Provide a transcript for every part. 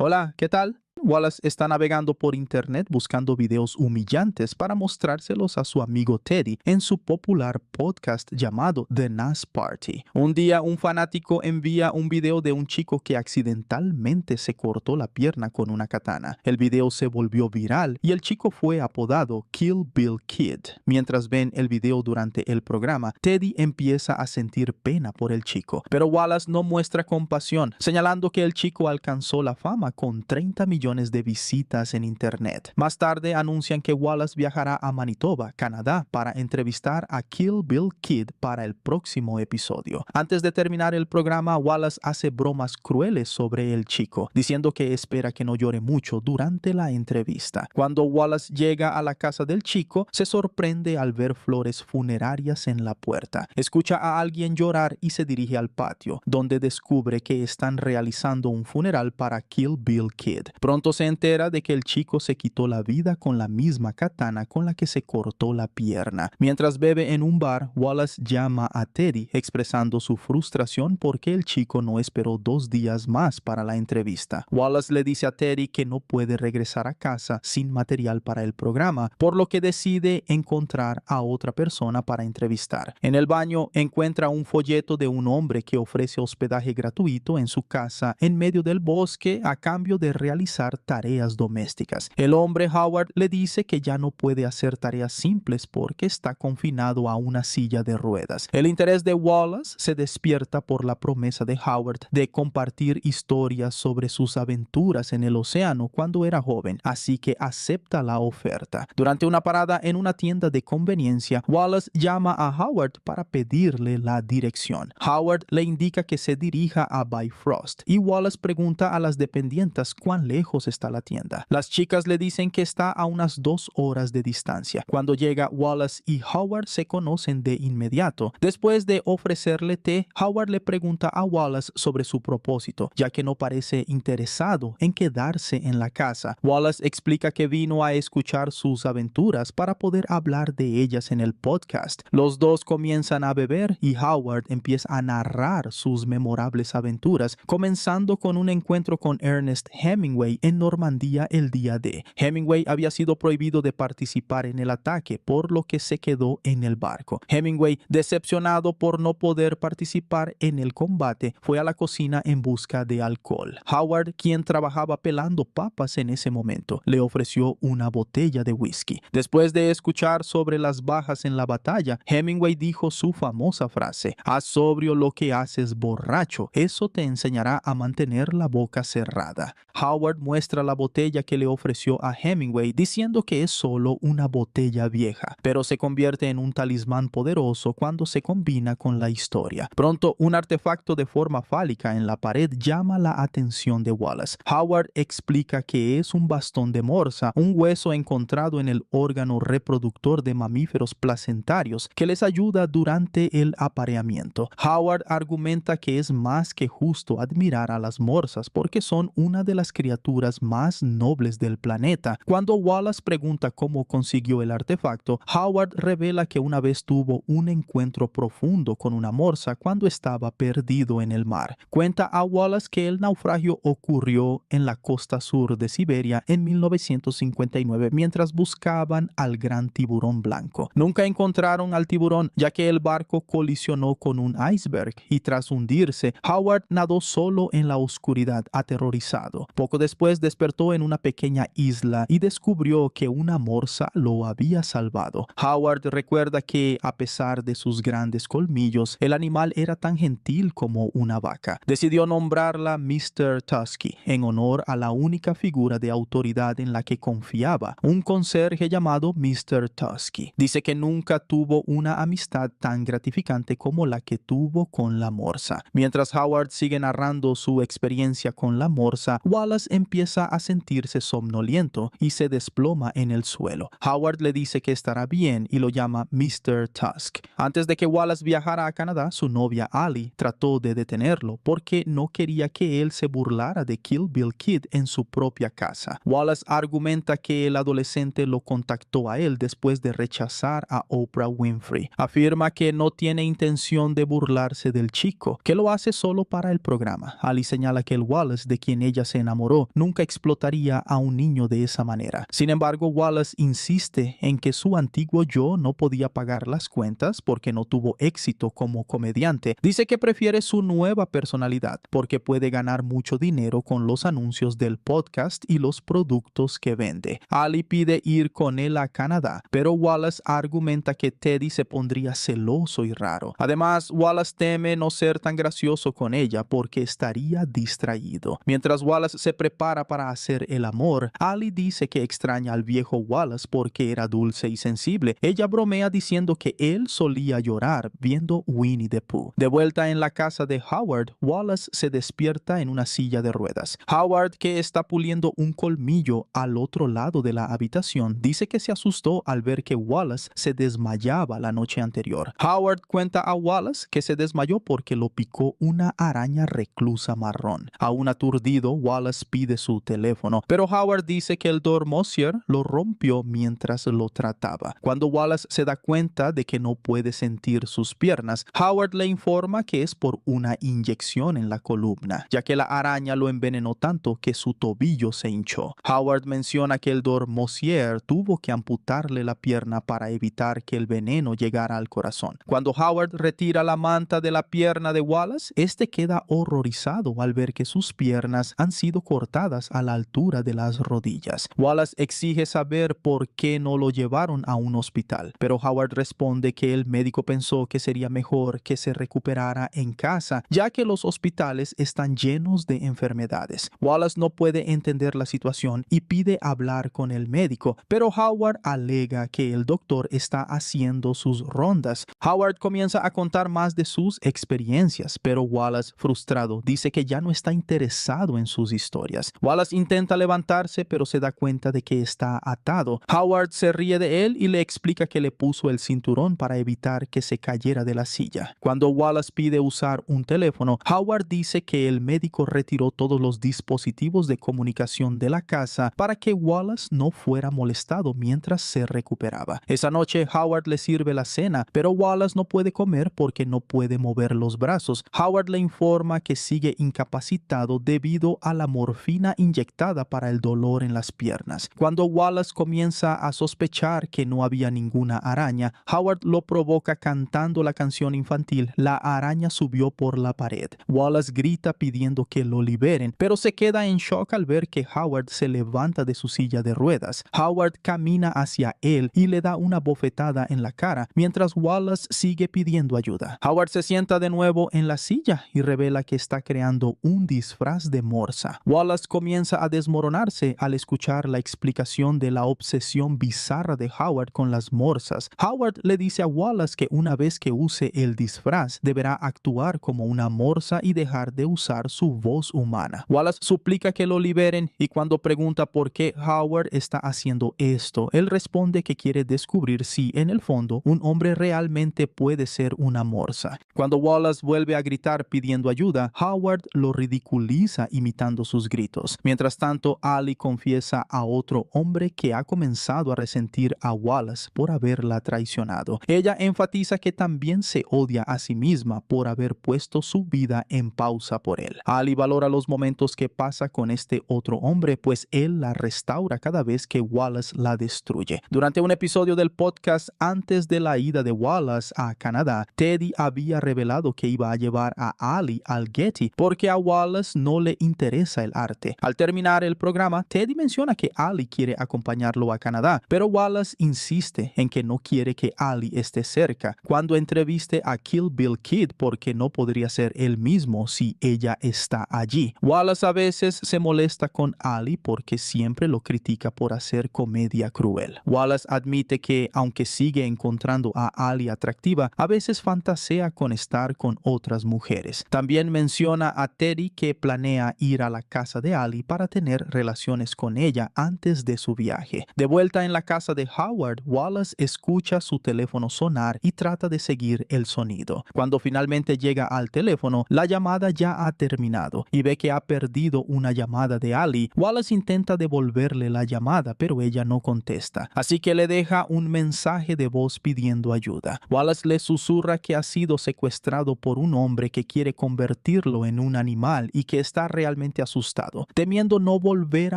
Hola, ¿qué tal? Wallace está navegando por internet buscando videos humillantes para mostrárselos a su amigo Teddy en su popular podcast llamado The NAS Party. Un día, un fanático envía un video de un chico que accidentalmente se cortó la pierna con una katana. El video se volvió viral y el chico fue apodado Kill Bill Kid. Mientras ven el video durante el programa, Teddy empieza a sentir pena por el chico, pero Wallace no muestra compasión, señalando que el chico alcanzó la fama con 30 millones de visitas en internet. Más tarde anuncian que Wallace viajará a Manitoba, Canadá, para entrevistar a Kill Bill Kid para el próximo episodio. Antes de terminar el programa, Wallace hace bromas crueles sobre el chico, diciendo que espera que no llore mucho durante la entrevista. Cuando Wallace llega a la casa del chico, se sorprende al ver flores funerarias en la puerta. Escucha a alguien llorar y se dirige al patio, donde descubre que están realizando un funeral para Kill Bill Kid. Pronto se entera de que el chico se quitó la vida con la misma katana con la que se cortó la pierna. Mientras bebe en un bar, Wallace llama a Teddy expresando su frustración porque el chico no esperó 2 días más para la entrevista. Wallace le dice a Teddy que no puede regresar a casa sin material para el programa, por lo que decide encontrar a otra persona para entrevistar. En el baño encuentra un folleto de un hombre que ofrece hospedaje gratuito en su casa en medio del bosque a cambio de realizar tareas domésticas. El hombre Howard le dice que ya no puede hacer tareas simples porque está confinado a una silla de ruedas. El interés de Wallace se despierta por la promesa de Howard de compartir historias sobre sus aventuras en el océano cuando era joven, así que acepta la oferta. Durante una parada en una tienda de conveniencia, Wallace llama a Howard para pedirle la dirección. Howard le indica que se dirija a Bifrost y Wallace pregunta a las dependientas cuán lejos está la tienda. Las chicas le dicen que está a unas 2 horas de distancia. Cuando llega, Wallace y Howard se conocen de inmediato. Después de ofrecerle té, Howard le pregunta a Wallace sobre su propósito, ya que no parece interesado en quedarse en la casa. Wallace explica que vino a escuchar sus aventuras para poder hablar de ellas en el podcast. Los dos comienzan a beber y Howard empieza a narrar sus memorables aventuras, comenzando con un encuentro con Ernest Hemingway en Normandía el día D. Hemingway había sido prohibido de participar en el ataque, por lo que se quedó en el barco. Hemingway, decepcionado por no poder participar en el combate, fue a la cocina en busca de alcohol. Howard, quien trabajaba pelando papas en ese momento, le ofreció una botella de whisky. Después de escuchar sobre las bajas en la batalla, Hemingway dijo su famosa frase: "Haz sobrio lo que haces borracho, eso te enseñará a mantener la boca cerrada". Howard muestra la botella que le ofreció a Hemingway diciendo que es solo una botella vieja, pero se convierte en un talismán poderoso cuando se combina con la historia. Pronto, un artefacto de forma fálica en la pared llama la atención de Wallace. Howard explica que es un bastón de morsa, un hueso encontrado en el órgano reproductor de mamíferos placentarios que les ayuda durante el apareamiento. Howard argumenta que es más que justo admirar a las morsas porque son una de las criaturas más nobles del planeta. Cuando Wallace pregunta cómo consiguió el artefacto, Howard revela que una vez tuvo un encuentro profundo con una morsa cuando estaba perdido en el mar. Cuenta a Wallace que el naufragio ocurrió en la costa sur de Siberia en 1959 mientras buscaban al gran tiburón blanco. Nunca encontraron al tiburón ya que el barco colisionó con un iceberg y tras hundirse, Howard nadó solo en la oscuridad, aterrorizado. Poco después despertó en una pequeña isla y descubrió que una morsa lo había salvado. Howard recuerda que, a pesar de sus grandes colmillos, el animal era tan gentil como una vaca. Decidió nombrarla Mr. Tusky en honor a la única figura de autoridad en la que confiaba, un conserje llamado Mr. Tusky. Dice que nunca tuvo una amistad tan gratificante como la que tuvo con la morsa. Mientras Howard sigue narrando su experiencia con la morsa, Wallace empieza a sentirse somnoliento y se desploma en el suelo. Howard le dice que estará bien y lo llama Mr. Tusk. Antes de que Wallace viajara a Canadá, su novia Ali trató de detenerlo porque no quería que él se burlara de Kill Bill Kid en su propia casa. Wallace argumenta que el adolescente lo contactó a él después de rechazar a Oprah Winfrey. Afirma que no tiene intención de burlarse del chico, que lo hace solo para el programa. Ali señala que el Wallace de quien ella se enamoró nunca nunca explotaría a un niño de esa manera. Sin embargo, Wallace insiste en que su antiguo yo no podía pagar las cuentas porque no tuvo éxito como comediante. Dice que prefiere su nueva personalidad porque puede ganar mucho dinero con los anuncios del podcast y los productos que vende. Ali pide ir con él a Canadá, pero Wallace argumenta que Teddy se pondría celoso y raro. Además, Wallace teme no ser tan gracioso con ella porque estaría distraído. Mientras Wallace se prepara para hacer el amor, Ali dice que extraña al viejo Wallace porque era dulce y sensible. Ella bromea diciendo que él solía llorar viendo Winnie the Pooh. De vuelta en la casa de Howard, Wallace se despierta en una silla de ruedas. Howard, que está puliendo un colmillo al otro lado de la habitación, dice que se asustó al ver que Wallace se desmayaba la noche anterior. Howard cuenta a Wallace que se desmayó porque lo picó una araña reclusa marrón. Aún aturdido, Wallace pide su teléfono, pero Howard dice que el dormoisier lo rompió mientras lo trataba. Cuando Wallace se da cuenta de que no puede sentir sus piernas, Howard le informa que es por una inyección en la columna, ya que la araña lo envenenó tanto que su tobillo se hinchó. Howard menciona que el dormoisier tuvo que amputarle la pierna para evitar que el veneno llegara al corazón. Cuando Howard retira la manta de la pierna de Wallace, este queda horrorizado al ver que sus piernas han sido cortadas a la altura de las rodillas. Wallace exige saber por qué no lo llevaron a un hospital, pero Howard responde que el médico pensó que sería mejor que se recuperara en casa, ya que los hospitales están llenos de enfermedades. Wallace no puede entender la situación y pide hablar con el médico, pero Howard alega que el doctor está haciendo sus rondas. Howard comienza a contar más de sus experiencias, pero Wallace, frustrado, dice que ya no está interesado en sus historias. Wallace intenta levantarse, pero se da cuenta de que está atado. Howard se ríe de él y le explica que le puso el cinturón para evitar que se cayera de la silla. Cuando Wallace pide usar un teléfono, Howard dice que el médico retiró todos los dispositivos de comunicación de la casa para que Wallace no fuera molestado mientras se recuperaba. Esa noche, Howard le sirve la cena, pero Wallace no puede comer porque no puede mover los brazos. Howard le informa que sigue incapacitado debido a la morfina inyectada para el dolor en las piernas. Cuando Wallace comienza a sospechar que no había ninguna araña, Howard lo provoca cantando la canción infantil La araña subió por la pared. Wallace grita pidiendo que lo liberen, pero se queda en shock al ver que Howard se levanta de su silla de ruedas. Howard camina hacia él y le da una bofetada en la cara, mientras Wallace sigue pidiendo ayuda. Howard se sienta de nuevo en la silla y revela que está creando un disfraz de morsa. Wallace comienza a desmoronarse al escuchar la explicación de la obsesión bizarra de Howard con las morsas. Howard le dice a Wallace que una vez que use el disfraz, deberá actuar como una morsa y dejar de usar su voz humana. Wallace suplica que lo liberen y cuando pregunta por qué Howard está haciendo esto, él responde que quiere descubrir si, en el fondo, un hombre realmente puede ser una morsa. Cuando Wallace vuelve a gritar pidiendo ayuda, Howard lo ridiculiza imitando sus gritos. Mientras tanto, Ali confiesa a otro hombre que ha comenzado a resentir a Wallace por haberla traicionado. Ella enfatiza que también se odia a sí misma por haber puesto su vida en pausa por él. Ali valora los momentos que pasa con este otro hombre, pues él la restaura cada vez que Wallace la destruye. Durante un episodio del podcast antes de la ida de Wallace a Canadá, Teddy había revelado que iba a llevar a Ali al Getty porque a Wallace no le interesa el arte. Al terminar el programa, Teddy menciona que Ali quiere acompañarlo a Canadá, pero Wallace insiste en que no quiere que Ali esté cerca cuando entreviste a Kill Bill Kid porque no podría ser él mismo si ella está allí. Wallace a veces se molesta con Ali porque siempre lo critica por hacer comedia cruel. Wallace admite que, aunque sigue encontrando a Ali atractiva, a veces fantasea con estar con otras mujeres. También menciona a Teddy que planea ir a la casa de Ali para tener relaciones con ella antes de su viaje. De vuelta en la casa de Howard, Wallace escucha su teléfono sonar y trata de seguir el sonido. Cuando finalmente llega al teléfono, la llamada ya ha terminado y ve que ha perdido una llamada de Ali. Wallace intenta devolverle la llamada, pero ella no contesta, así que le deja un mensaje de voz pidiendo ayuda. Wallace le susurra que ha sido secuestrado por un hombre que quiere convertirlo en un animal y que está realmente asustado. temiendo no volver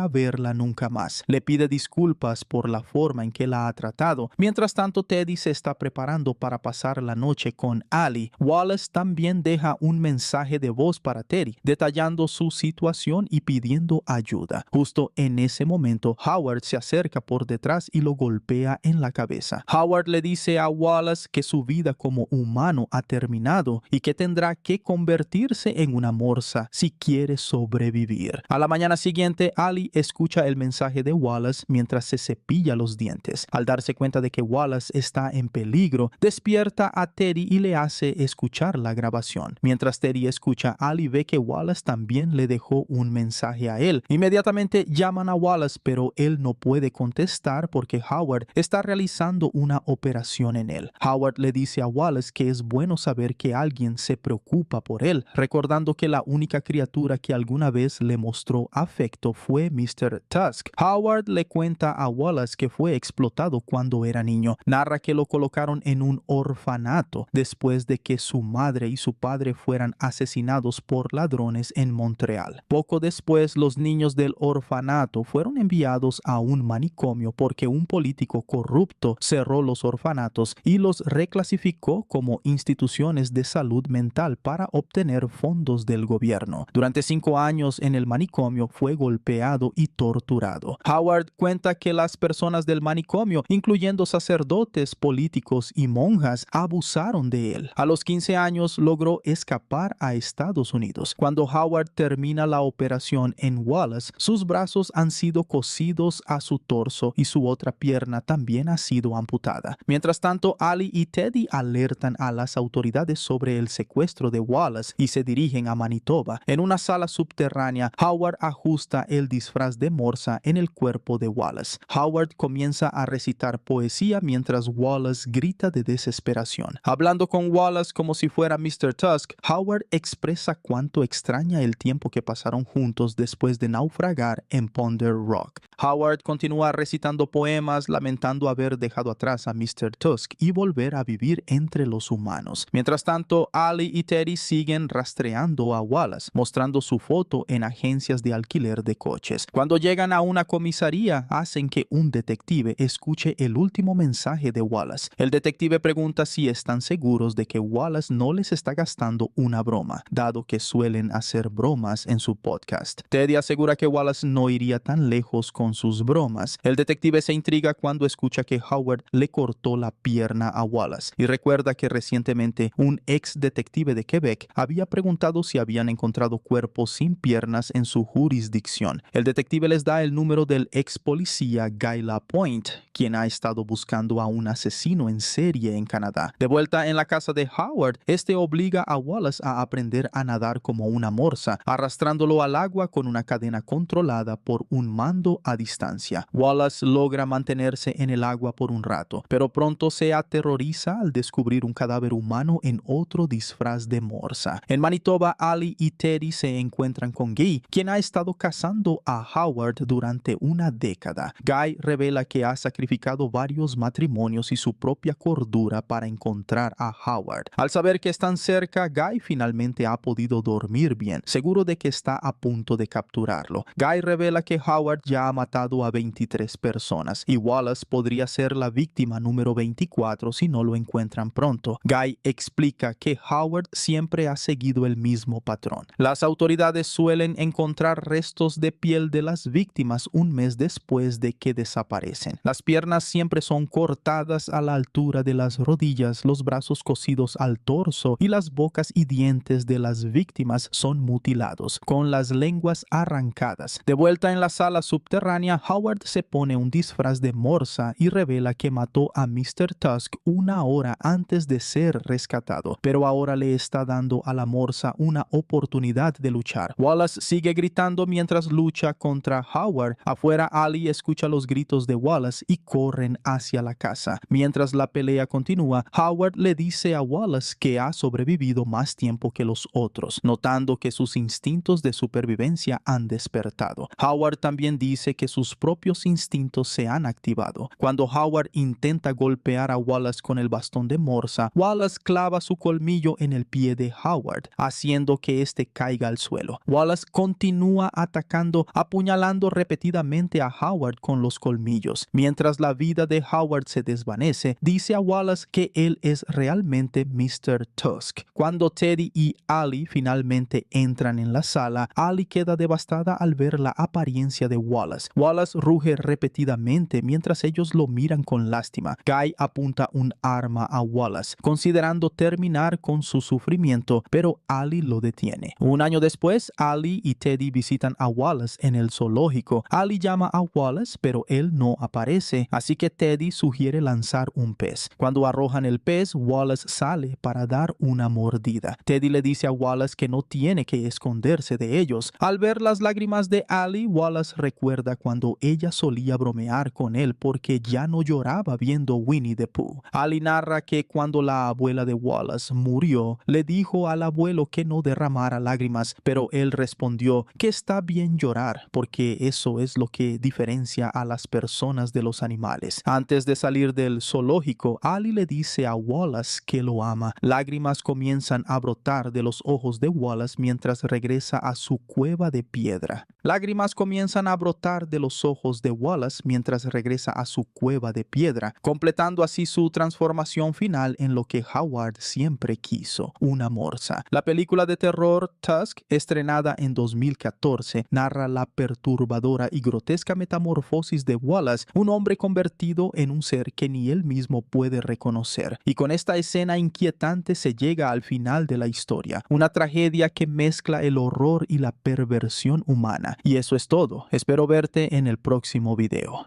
a verla nunca más. Le pide disculpas por la forma en que la ha tratado. Mientras tanto, Teddy se está preparando para pasar la noche con Ali. Wallace también deja un mensaje de voz para Teddy, detallando su situación y pidiendo ayuda. Justo en ese momento, Howard se acerca por detrás y lo golpea en la cabeza. Howard le dice a Wallace que su vida como humano ha terminado y que tendrá que convertirse en una morsa si quiere sobrevivir. A la mañana siguiente, Ali escucha el mensaje de Wallace mientras se cepilla los dientes. Al darse cuenta de que Wallace está en peligro, despierta a Teddy y le hace escuchar la grabación. Mientras Teddy escucha, Ali ve que Wallace también le dejó un mensaje a él. Inmediatamente llaman a Wallace, pero él no puede contestar porque Howard está realizando una operación en él. Howard le dice a Wallace que es bueno saber que alguien se preocupa por él, recordando que la única criatura que alguna vez le mostró afecto fue Mr. Tusk. Howard le cuenta a Wallace que fue explotado cuando era niño. Narra que lo colocaron en un orfanato después de que su madre y su padre fueran asesinados por ladrones en Montreal. Poco después, los niños del orfanato fueron enviados a un manicomio porque un político corrupto cerró los orfanatos y los reclasificó como instituciones de salud mental para obtener fondos del gobierno. Durante 5 años en el manicomio fue golpeado y torturado. Howard cuenta que las personas del manicomio, incluyendo sacerdotes, políticos y monjas, abusaron de él. A los 15 años logró escapar a Estados Unidos. Cuando Howard termina la operación en Wallace, sus brazos han sido cosidos a su torso y su otra pierna también ha sido amputada. Mientras tanto, Ali y Teddy alertan a las autoridades sobre el secuestro de Wallace y se dirigen a Manitoba. En una sala subterránea, Howard ajusta el disfraz de morsa en el cuerpo de Wallace. Howard comienza a recitar poesía mientras Wallace grita de desesperación. Hablando con Wallace como si fuera Mr. Tusk, Howard expresa cuánto extraña el tiempo que pasaron juntos después de naufragar en Ponder Rock. Howard continúa recitando poemas lamentando haber dejado atrás a Mr. Tusk y volver a vivir entre los humanos. Mientras tanto, Ali y Teddy siguen rastreando a Wallace, mostrando su foto en agencias de alquiler de coches. Cuando llegan a una comisaría, hacen que un detective escuche el último mensaje de Wallace. El detective pregunta si están seguros de que Wallace no les está gastando una broma, dado que suelen hacer bromas en su podcast. Teddy asegura que Wallace no iría tan lejos con sus bromas. El detective se intriga cuando escucha que Howard le cortó la pierna a Wallace y recuerda que recientemente un ex detective de Quebec había preguntado si habían encontrado cuerpos sin piernas en su jurisdicción. El detective les da el número del ex policía Guy Lapointe, quien ha estado buscando a un asesino en serie en Canadá. De vuelta en la casa de Howard, este obliga a Wallace a aprender a nadar como una morsa, arrastrándolo al agua con una cadena controlada por un mando a distancia. Wallace logra mantenerse en el agua por un rato, pero pronto se aterroriza al descubrir un cadáver humano en otro disfraz de morsa. En Manitoba, Ali y Teddy se encuentran con Guy, quien ha estado cazando a Howard durante una década. Guy revela que ha sacrificado varios matrimonios y su propia cordura para encontrar a Howard. Al saber que están cerca, Guy finalmente ha podido dormir bien, seguro de que está a punto de capturarlo. Guy revela que Howard ya ha matado a 23 personas y Wallace podría ser la víctima número 24 si no lo encuentran pronto. Guy explica que Howard siempre ha seguido el mismo patrón. Las autoridades suelen encontrar restos de piel de las víctimas un mes después de que desaparecen. Las piernas siempre son cortadas a la altura de las rodillas, los brazos cosidos al torso y las bocas y dientes de las víctimas son mutilados, con las lenguas arrancadas. De vuelta en la sala subterránea, Howard se pone un disfraz de morsa y revela que mató a Mr. Tusk una hora antes de ser rescatado, pero ahora le está dando a la morsa una oportunidad de luchar. Wallace sigue gritando mientras lucha contra Howard. Afuera, Ali escucha los gritos de Wallace y corren hacia la casa. Mientras la pelea continúa, Howard le dice a Wallace que ha sobrevivido más tiempo que los otros, notando que sus instintos de supervivencia han despertado. Howard también dice que sus propios instintos se han activado. Cuando Howard intenta golpear a Wallace con el bastón de morsa, Wallace clava su colmillo en el pie de Howard, haciendo que éste caiga al suelo. Wallace continúa atacando, apuñalando repetidamente a Howard con los colmillos. Mientras la vida de Howard se desvanece, dice a Wallace que él es realmente Mr. Tusk. Cuando Teddy y Allie finalmente entran en la sala, Allie queda devastada al ver la apariencia de Wallace. Wallace ruge repetidamente mientras ellos lo miran con lástima. Guy apunta un arma a Wallace, considerando terminar con su sufrimiento, pero Allie lo detiene. Un año después, Allie y Teddy visitan a Wallace en el zoológico. Allie llama a Wallace, pero él no aparece, así que Teddy sugiere lanzar un pez. Cuando arrojan el pez, Wallace sale para dar una mordida. Teddy le dice a Wallace que no tiene que esconderse de ellos. Al ver las lágrimas de Allie, Wallace recuerda cuando ella solía bromear con él porque ya no lloraba viendo Winnie the Pooh. Allie narra que cuando la abuela de Wallace murió, le dijo al abuelo que no derramara lágrimas, pero él respondió que está bien llorar porque eso es lo que diferencia a las personas de los animales. Antes de salir del zoológico, Allie le dice a Wallace que lo ama. Lágrimas comienzan a brotar de los ojos de Wallace mientras regresa a su cueva de piedra. Lágrimas comienzan a brotar de los ojos de Wallace mientras regresa a su cueva de piedra, completando así su transformación final en lo que Howard siempre quiso, una morsa. La película de terror Tusk, estrenada en 2014, narra la perturbadora y grotesca metamorfosis de Wallace, un hombre convertido en un ser que ni él mismo puede reconocer. Y con esta escena inquietante se llega al final de la historia, una tragedia que mezcla el horror y la perversión humana. Y eso es todo. Espero verte en el próximo video.